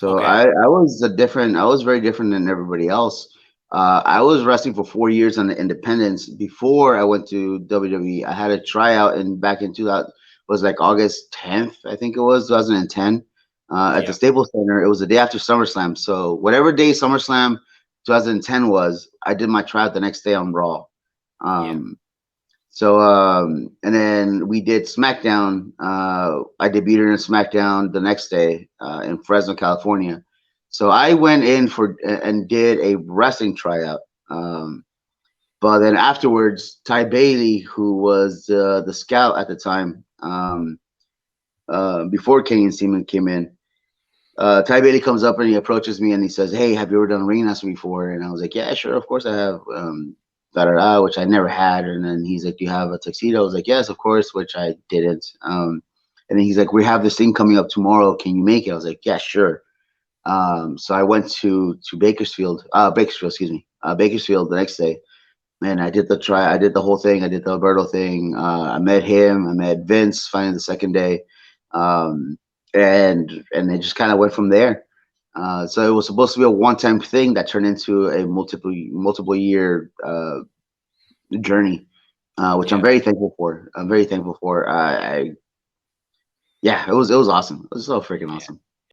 So Okay. I was very different than everybody else. I was wrestling for 4 years on the independents before I went to WWE. I had a tryout back in 2000, was like August 10th, I think it was 2010, at the Yeah. Staples Center. It was the day after SummerSlam. So whatever day SummerSlam 2010 was, I did my tryout the next day on Raw. Yeah. Um, and then we did SmackDown. I debuted in SmackDown the next day in Fresno, California. So I went in for and did a wrestling tryout. Um, but then afterwards, Ty Bailey, who was the scout at the time, before Kenny and Seaman came in, Ty Bailey comes up and he approaches me and he says, "Hey, have you ever done ring announcing before?" And I was like, "Yeah, sure, of course I have." Da da da, which I never had. And then he's like, "Do you have a tuxedo?" I was like, "Yes, of course," which I didn't. And then he's like, "We have this thing coming up tomorrow. Can you make it?" I was like, "Yeah, sure." So I went to Bakersfield, excuse me, Bakersfield the next day, and I did the whole thing. I did the Alberto thing. I met him. I met Vince finally the second day, um, and it just kind of went from there. So it was supposed to be a one-time thing that turned into a multiple year journey, which I'm Yeah. very thankful for. I'm very thankful for. Yeah, it was awesome. It was so freaking Yeah. awesome.